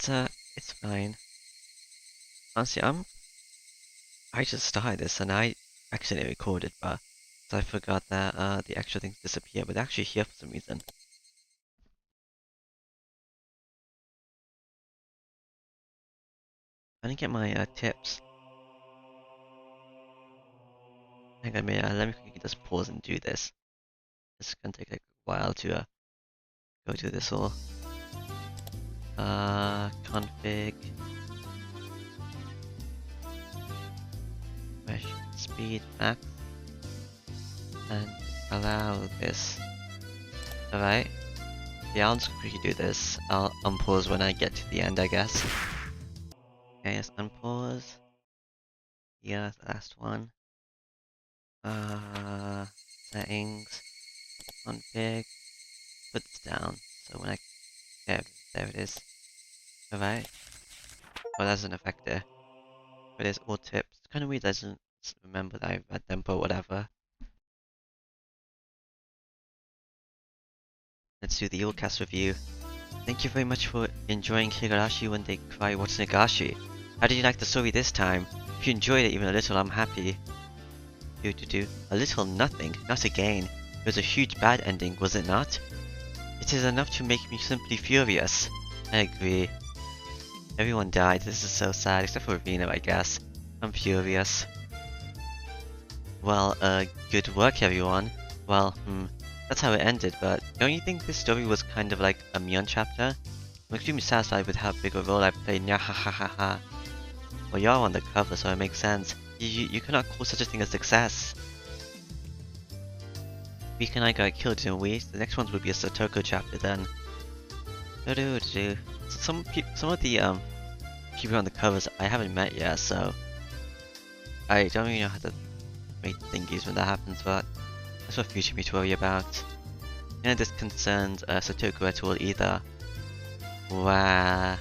it's fine. Honestly, I just started this and I accidentally recorded, but I forgot that the extra things disappear, but they're actually here for some reason. I didn't get my tips. Hang on a minute, let me quickly just pause and do this. It's gonna take like a while to go do this all. Config. Mesh speed max. And allow this. Alright. Yeah, I'll just quickly do this. I'll unpause when I get to the end, I guess. Okay, let's unpause. Yeah, last one. Settings. Config. Put this down. So when I... there it is. Alright. Oh, that doesn't affect it. But it's all tips. It's kind of weird, I doesn't remember that I read them, but whatever. Let's do the All-Cast review. Thank you very much for enjoying Higurashi when they cry Watanagashi. How did you like the story this time? If you enjoyed it even a little, I'm happy. A little nothing, not again. It was a huge bad ending, was it not? It is enough to make me simply furious. I agree. Everyone died, this is so sad, except for Rena, I guess. I'm furious. Well, good work everyone. Well, that's how it ended, but don't you think this story was kind of like a Mion chapter? I'm extremely satisfied with how big a role I played, nyahahaha. Well, you're on the cover, so it makes sense. You cannot call such a thing a success. Week and I got killed, didn't we? The next ones would be a Satoko chapter then. So some of the people on the covers I haven't met yet, so I don't really know how to make thingies when that happens, but that's what future me to worry about. And this concerns Satoko at all either. Wow,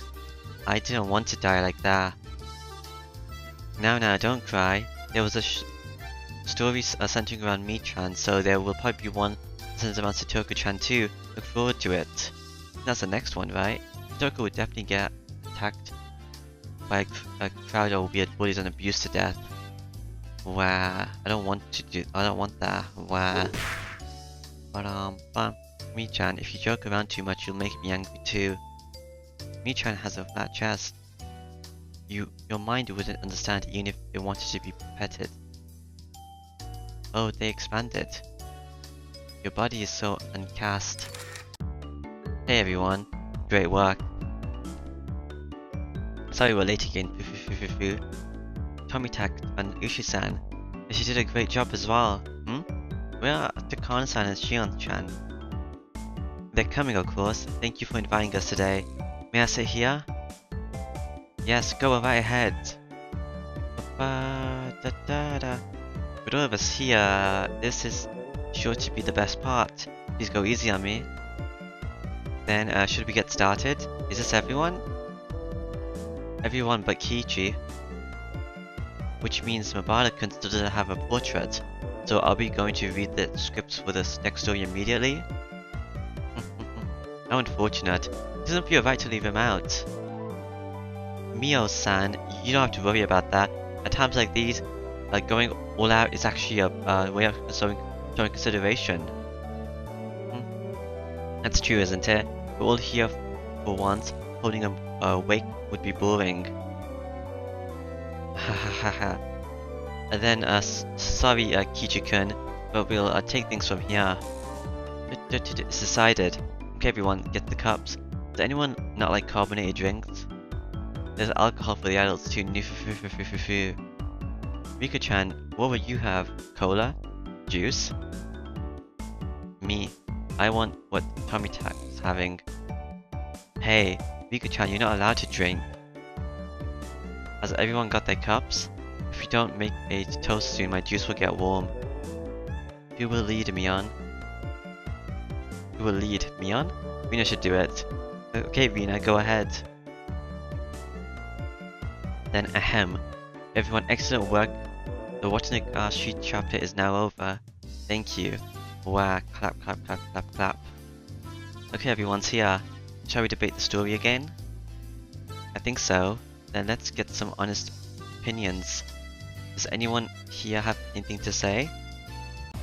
I didn't want to die like that. Now, don't cry. There was a story centering around Mii-chan, so there will probably be one centered around Satoko-chan too. Look forward to it. That's the next one, right? Satoko would definitely get attacked by a crowd of weird bullies and abused to death. Wow, I don't want that. Wow. But Mii-chan, if you joke around too much, you'll make me angry too. Mii-chan has a flat chest. Your mind wouldn't understand even if it wanted to be petted. Oh, they expanded. Your body is so uncast. Hey everyone, great work. Sorry we're late again, Tomitake and Ushi-san. She did a great job as well, Where are Takano-san and Shion-chan? They're coming, of course. Thank you for inviting us today. May I sit here? Yes, go right ahead. With all of us here, this is sure to be the best part. Please go easy on me. Then, should we get started? Is this everyone? Everyone but Kiichi. Which means Mabara-kun still doesn't have a portrait. So are we going to read the scripts for this next story immediately? How unfortunate. It doesn't feel right to leave him out. Mio-san, you don't have to worry about that. At times like these, going all out is actually a way of showing consideration. That's true, isn't it? We're all here for once. Holding a wake would be boring. Hahaha. And then, sorry, Kiichi-kun, but we'll take things from here. It's decided. Okay, everyone, get the cups. Does anyone not like carbonated drinks? There's alcohol for the adults too. Rika-chan, what would you have? Cola? Juice? Me. I want what Tomitake's having. Hey, Rika-chan, you're not allowed to drink. Has everyone got their cups? If you don't make a toast soon, my juice will get warm. Who will lead, Mion? Who will lead? Mion? Rina should do it. Okay, Rina, go ahead. Then, ahem. Everyone, excellent work. The Watanagashi chapter is now over. Thank you. Wow, clap, clap, clap, clap, clap. Okay, everyone's here. Shall we debate the story again? I think so. Then let's get some honest opinions. Does anyone here have anything to say?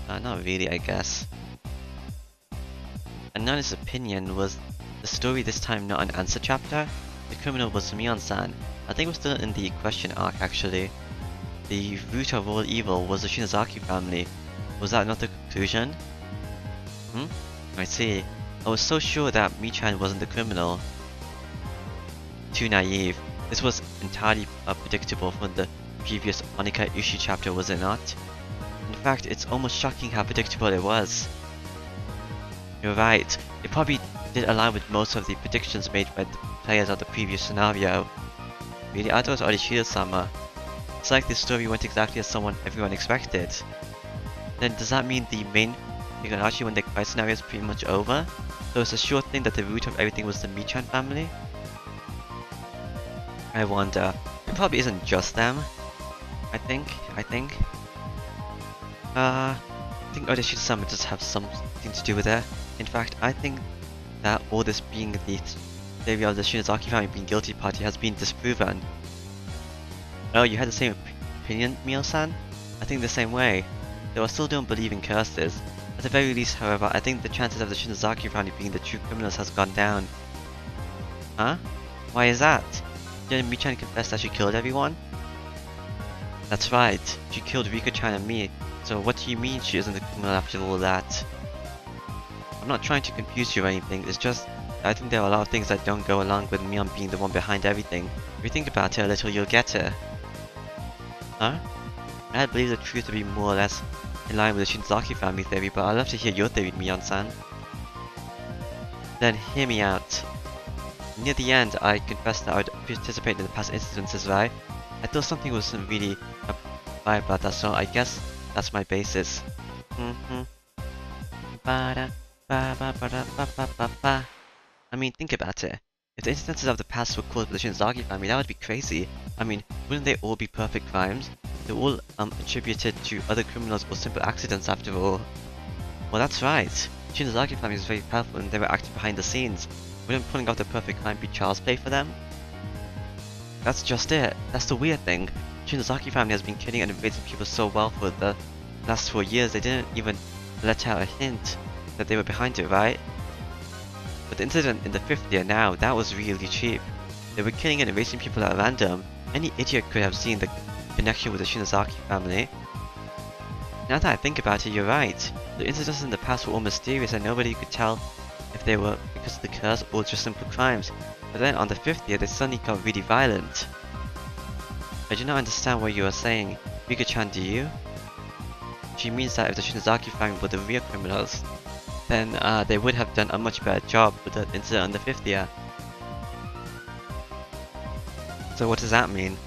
Not really, I guess. An honest opinion was the story this time not an answer chapter. The criminal was Mion-san. I think we're still in the question arc actually. The root of all evil was the Shinozaki family. Was that not the conclusion? I see. I was so sure that Mi-chan wasn't the criminal. Too naive. This was entirely predictable from the previous Onika Ushi chapter, was it not? In fact, it's almost shocking how predictable it was. You're right. It probably did align with most of the predictions made by the players of the previous scenario. Really, I thought it was Orishida-sama. It's like this story went exactly as everyone expected. Then does that mean the main Higurashi when the fight scenario is pretty much over? So it's a sure thing that the root of everything was the Mi-chan family? I wonder. It probably isn't just them. I think Orishida-sama does have something to do with it. In fact, I think that all this being the theory of the Shinozaki family being guilty party has been disproven. Oh, you had the same opinion, Mio-san? I think the same way. Though I still don't believe in curses. At the very least, however, I think the chances of the Shinozaki family being the true criminals has gone down. Huh? Why is that? Didn't Mi-chan confess that she killed everyone? That's right. She killed Rika-chan and me. So what do you mean she isn't the criminal after all that? I'm not trying to confuse you or anything, it's just I think there are a lot of things that don't go along with Mion being the one behind everything. If you think about it a little, you'll get it. Huh? I believe the truth to be more or less in line with the Shinozaki family theory, but I'd love to hear your theory, Mion-san. Then hear me out. Near the end, I confessed that I would participate in the past incidences, right? I thought something wasn't really right about that, so I guess that's my basis. I mean, think about it. If the instances of the past were caused by the Shinozaki family, that would be crazy. I mean, wouldn't they all be perfect crimes? They're all attributed to other criminals or simple accidents after all. Well, that's right. The Shinozaki family is very powerful and they were acting behind the scenes. Wouldn't pulling off the perfect crime be child's play for them? That's just it. That's the weird thing. The Shinozaki family has been killing and invading people so well for the last 4 years, they didn't even let out a hint that they were behind it, right? But the incident in the 5th year now, that was really cheap. They were killing and erasing people at random. Any idiot could have seen the connection with the Shinozaki family. Now that I think about it, you're right. The incidents in the past were all mysterious and nobody could tell if they were because of the curse or just simple crimes. But then on the 5th year, they suddenly got really violent. I do not understand what you are saying. Rika-chan, do you? She means that if the Shinozaki family were the real criminals, then they would have done a much better job with the incident on the 5th year. So what does that mean?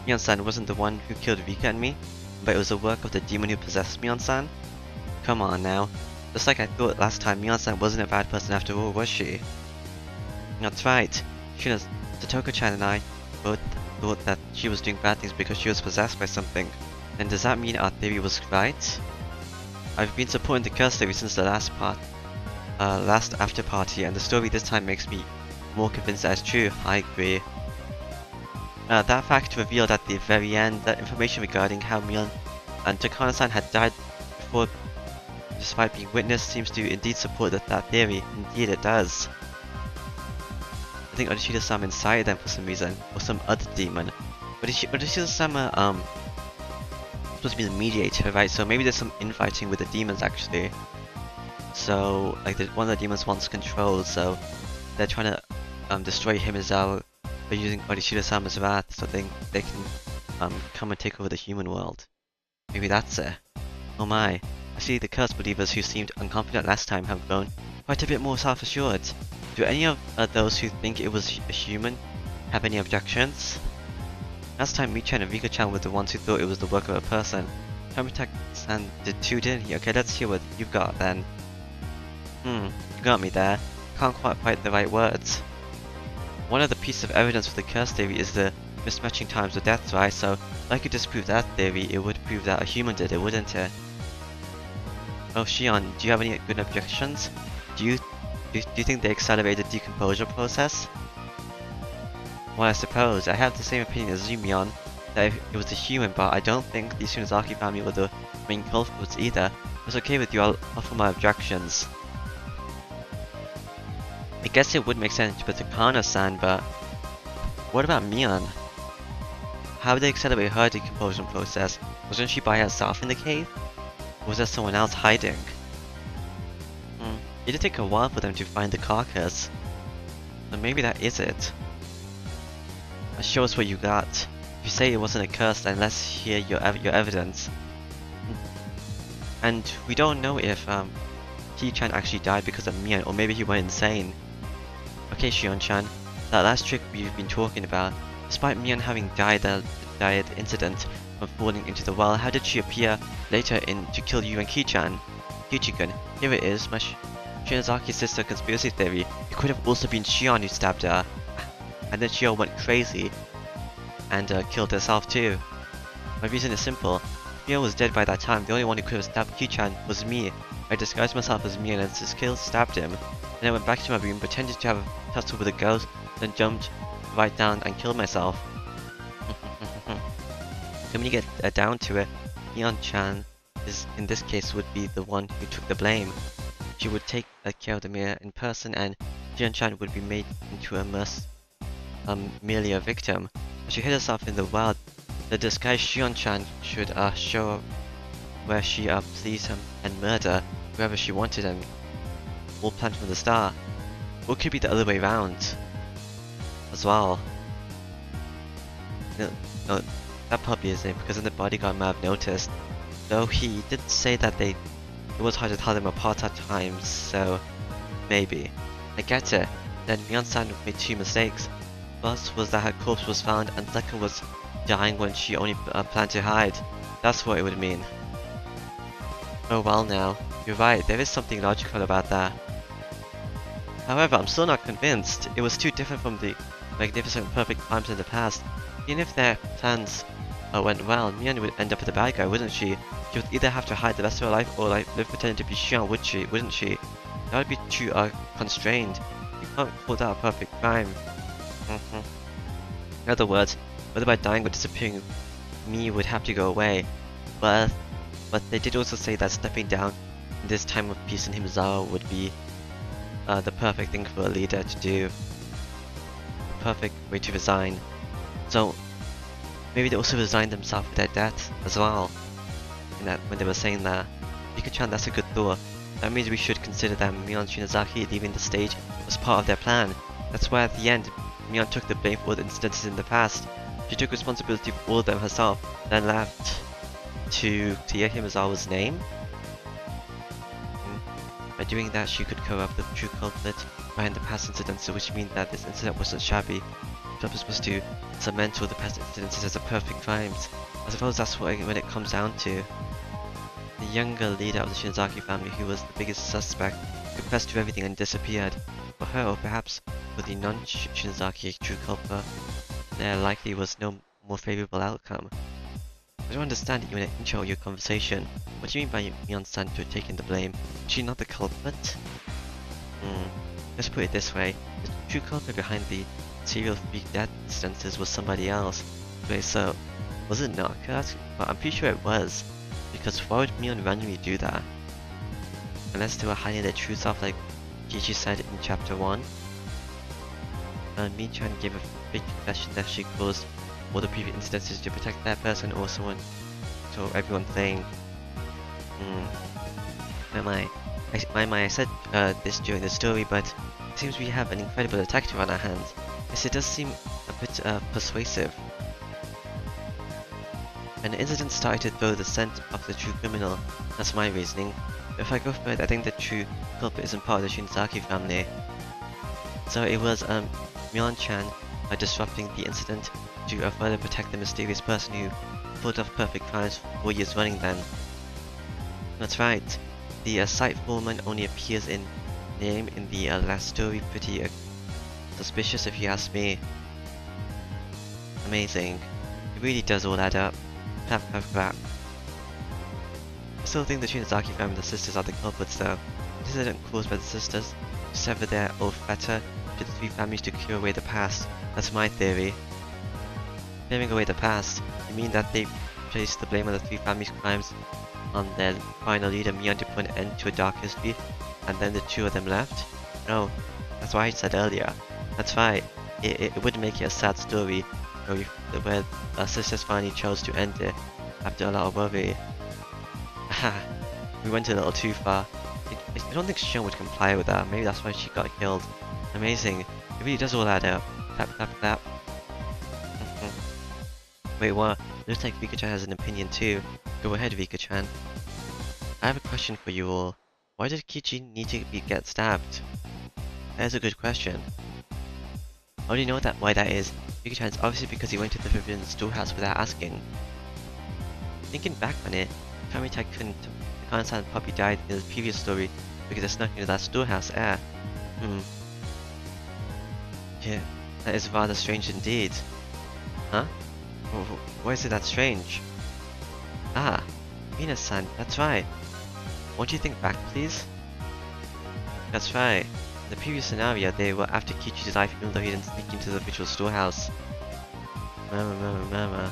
Mion-san wasn't the one who killed Rika and me, but it was the work of the demon who possessed Mion-san? Come on now. Just like I thought last time, Mion-san wasn't a bad person after all, was she? That's right. Satoko-chan and I both thought that she was doing bad things because she was possessed by something. Then does that mean our theory was right? I've been supporting the curse theory since the last after party, and the story this time makes me more convinced that it's true. I agree. That fact revealed at the very end that information regarding how Mion and Takano-san had died before, despite being witnessed, seems to indeed support that theory. Indeed it does. I think Orishida-sama incited them for some reason, or some other demon. But Orishida-sama, supposed to be the mediator, right? So maybe there's some infighting with the demons actually. So, like, one of the demons wants control, so they're trying to destroy Himizawa by using Orishida-sama's wrath so they can come and take over the human world. Maybe that's it. Oh my, I see the cursed believers who seemed unconfident last time have grown quite a bit more self-assured. Do any of those who think it was a human have any objections? Last time Mi-chan and Rika-chan were the ones who thought it was the work of a person. Kamita-san did too, didn't he? Okay, let's hear what you've got then. You got me there. Can't quite find the right words. One of the pieces of evidence for the curse theory is the mismatching times of deaths, right? So, if I could disprove that theory, it would prove that a human did it, wouldn't it? Oh, Shion, do you have any good objections? Do you think they accelerate the decomposure process? Well, I suppose I have the same opinion as you, Mion, that if it was a human, but I don't think the Shinozaki family were the main culprits either. If it's okay with you, I'll offer my objections. I guess it would make sense to put Takano-san, but what about Mion? How would they accelerate her decomposition process? Wasn't she by herself in the cave? Or was there someone else hiding? It did take a while for them to find the carcass. So maybe that is it. Show us what you got. If you say it wasn't a curse, then let's hear your evidence. And we don't know if Ki-chan actually died because of Mion, or maybe he went insane. Okay, Shion-chan, that last trick we've been talking about, despite Mion having died the incident from falling into the well, how did she appear later to kill you and Ki-chan? Kichi-kun, here it is, my Shinazaki's sister conspiracy theory. It could have also been Shion who stabbed her. And then Shion went crazy and killed herself too. My reason is simple. Shion was dead by that time. The only one who could have stabbed Ki-chan was me. I disguised myself as me and as stabbed him. Then I went back to my room, pretended to have a tussle with a ghost, then jumped right down and killed myself. Then when you get down to it, Shion-chan in this case would be the one who took the blame. She would take care of the mirror in person, and Shion-chan would be made into merely a victim. When she hid herself in the well, the disguised Shion-chan should show up where she pleased him and murder whoever she wanted, and all planned from the start. Or it could be the other way around as well. No, that probably isn't, because then the bodyguard might have noticed. Though he did say that it was hard to tell them apart at times, so maybe. I get it. Then Mion-san made two mistakes. First was that her corpse was found, and second was dying when she only planned to hide. That's what it would mean. Oh well now, you're right, there is something logical about that. However, I'm still not convinced. It was too different from the magnificent perfect crimes in the past. Even if their plans went well, Mion would end up with a bad guy, wouldn't she? She would either have to hide the rest of her life or live pretending to be Shion, wouldn't she? That would be too constrained. You can't call that a perfect crime. In other words, whether by dying or disappearing, me would have to go away. But they did also say that stepping down in this time of peace in Himizawa would be the perfect thing for a leader to do. The perfect way to resign. So maybe they also resigned themselves with their death as well. When they were saying that. Pika-chan, that's a good thought. That means we should consider that Mion Shinozaki leaving the stage was part of their plan. That's why at the end, Mion took the blame for the incidences in the past. She took responsibility for all of them herself, then left to clear Himizawa's name. By doing that, she could cover up the true culprit behind the past incidences, which means that this incident wasn't shabby. The purpose was to cement all the past incidences as a perfect crimes. I suppose that's what it comes down to. The younger leader of the Shinozaki family, who was the biggest suspect, confessed to everything and disappeared. For her, or perhaps for the non-Shinozaki true culprit, there likely was no more favorable outcome. I don't understand you in the intro of your conversation. What do you mean by Mion-san to taking the blame? Is she not the culprit? Let's put it this way. The true culprit behind the serial freak death instances was somebody else. Wait, so was it Naka? But I'm pretty sure it was. Because why would Mion randomly do that? Unless they were hiding their true self like Gigi said in chapter 1. Mi-chan gave a big confession that she caused all the previous incidences to protect that person or someone. So everyone's saying, I said this during the story, but it seems we have an incredible detective on our hands. Yes, it does seem a bit persuasive. An incident started to throw the scent of the true criminal. That's my reasoning. If I go further, I think the true culprit isn't part of the Shinozaki family. So it was Mion-chan disrupting the incident to further protect the mysterious person who pulled off perfect crimes for 4 years running then. That's right. The site foreman only appears in name in the last story. Pretty suspicious if you ask me. Amazing. It really does all add up. Clap, clap, clap. I still think the Shinozaki family and the sisters are the culprits though. This incident caused by the sisters to sever their old fetter to the three families to cure away the past. That's my theory. Clearing away the past, you mean that they placed the blame of the three families' crimes on their final leader Mion to put an end to a dark history, and then the two of them left? No, that's what I said earlier. That's right. It would make it a sad story where our sisters finally chose to end it after a lot of worry. Haha, we went a little too far. I don't think Shion would comply with that. Maybe that's why she got killed. Amazing. It really does all add up. Tap tap tap. Wait, what? Looks like Rika-chan has an opinion too. Go ahead, Rika-chan. I have a question for you all. Why did Kichi need to get stabbed? That is a good question. How do you know why that is? Rika-chan, it's obviously because he went to the forbidden storehouse without asking. Thinking back on it, Kami Tycoon Khan-san puppy died in his previous story because they snuck into that storehouse air. Yeah, that is rather strange indeed. Huh? Why is it that strange? Ah, Mina-san, that's right. Won't you think back, please? That's right. In the previous scenario, they were after Kichi's life even though he didn't sneak into the official storehouse. Murmur.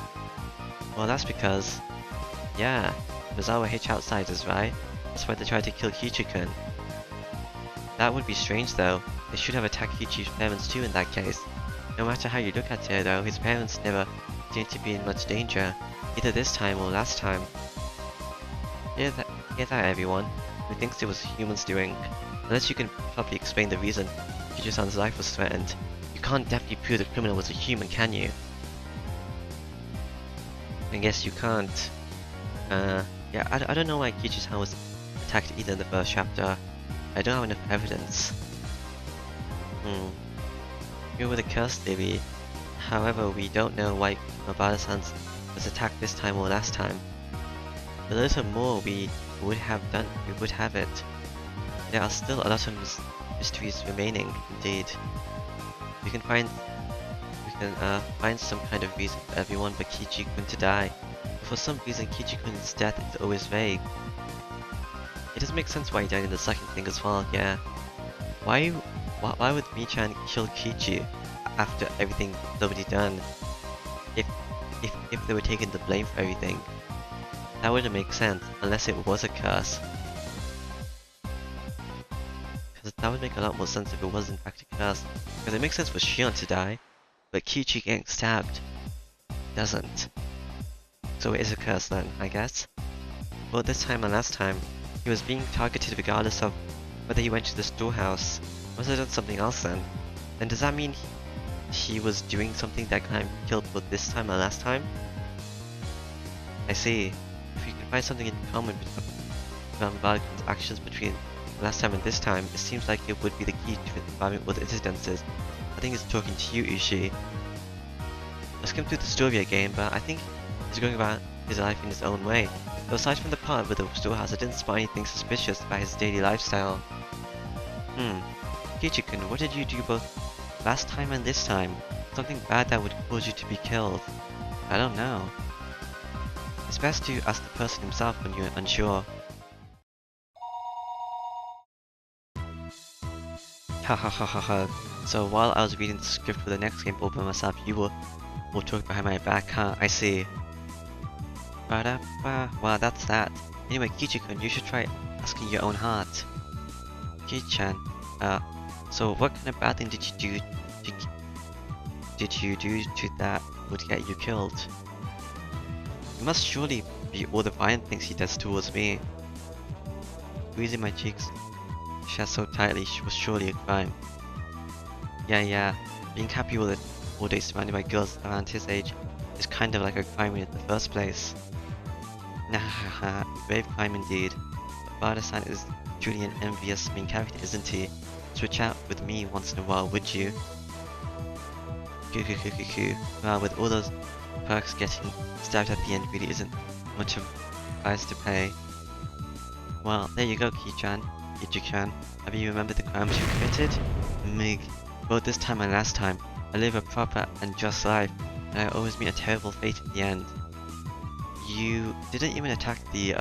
Well, that's because... yeah, Mizawa hitch outsiders, right? That's why they tried to kill Kichi-kun. That would be strange though. They should have attacked Kichi's parents too in that case. No matter how you look at it though, his parents never seemed to be in much danger, either this time or last time. Hear that everyone? Who thinks it was humans doing? Unless you can properly explain the reason Kichi-san's life was threatened, you can't definitely prove the criminal was a human, can you? I guess you can't. Yeah, I don't know why Kichi-san was attacked either in the first chapter. I don't have enough evidence. Here with a curse theory. However, we don't know why Mabara-san was attacked this time or last time. A little more we would have it. There are still a lot of mysteries remaining, indeed. We can find some kind of reason for everyone but Kichi-kun to die. But for some reason, Kichi-kun's death is always vague. It does make sense why he died in the second thing as well, yeah. Why would Mi-chan kill Kichi after everything was already done? If they were taking the blame for everything. That wouldn't make sense unless it was a curse. Because that would make a lot more sense if it was in fact a curse. Because it makes sense for Shion to die, but Kichi getting stabbed doesn't. So it is a curse then, I guess. But this time and last time, he was being targeted regardless of whether he went to the storehouse. Must have done something else then. Then does that mean he was doing something that got him killed both this time and last time? I see. If you can find something in common between Van Valken's actions between last time and this time, it seems like it would be the key to surviving all the incidences. I think it's talking to you, Ishii. Let's skim through the story again, but I think he's going about his life in his own way. Though aside from the part with the storehouse, I didn't spot anything suspicious about his daily lifestyle. Kichi-kun, what did you do both last time and this time? Something bad that would cause you to be killed? I don't know. It's best to ask the person himself when you're unsure. Ha. So while I was reading the script for the next game all by myself, you were all talking behind my back, huh? I see. Well, that's that. Anyway, Kichi-kun, you should try asking your own heart. Kichi-chan, so what kind of bad thing did you do to that would get you killed? It must surely be all the violent things he does towards me. Squeezing my cheeks shut so tightly was surely a crime. Yeah, being happy all day surrounded by girls around his age is kind of like a crime in the first place. Nah, brave crime indeed. But Bada-san is truly an envious main character, isn't he? Switch out with me once in a while, would you? Well, with all those perks, getting stabbed at the end really isn't much of a price to pay. Well, there you go, Kichi-chan. Have you remembered the crimes you committed? Mig. Both this time and last time, I live a proper and just life, and I always meet a terrible fate in the end. You didn't even attack the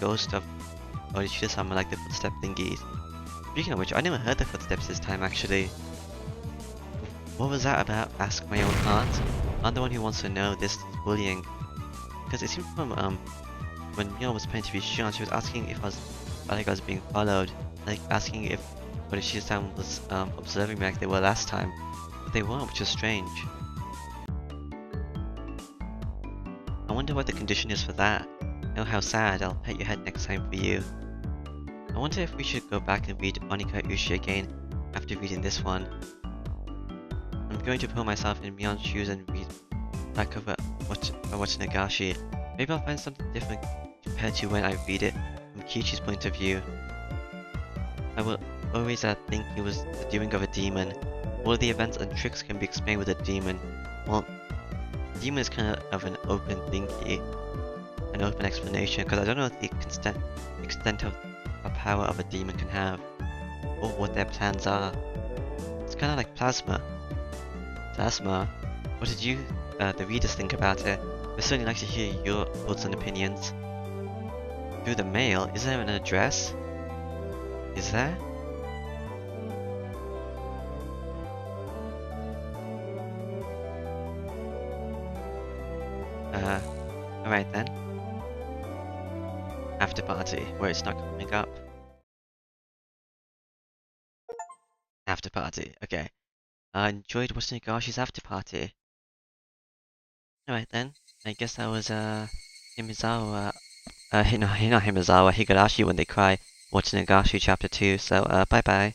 ghost of Orishida-sama like the footstep thingies. Speaking of which, I never heard the footsteps this time actually. What was that about? Ask my own aunt. I'm the one who wants to know this is bullying. Because it seemed from when Mio was planning to be shown, she was asking if I was being followed, like asking if what if Shisan was observing me like they were last time, but they weren't, which is strange. I wonder what the condition is for that. Oh, how sad. I'll pet your head next time for you. I wonder if we should go back and read Onika Ushi again after reading this one. I'm going to put myself in Mion's shoes and read back over Watanagashi. Maybe I'll find something different compared to when I read it from Kichi's point of view. I will always think it was the doing of a demon. All the events and tricks can be explained with a demon. Well, demon is kind of an open thingy, an open explanation, because I don't know the extent of a power of a demon can have, or what their plans are. It's kind of like plasma. Plasma? What did you, the readers, think about it? We'd certainly like to hear your thoughts and opinions. Through the mail? Is there an address? Is there? Alright then. After party, where it's not coming up. After party, okay. I enjoyed Watanagashi after party. Alright then, I guess that was Himizawa, not Himizawa, Higurashi when they cry, Watanagashi chapter 2, so bye bye.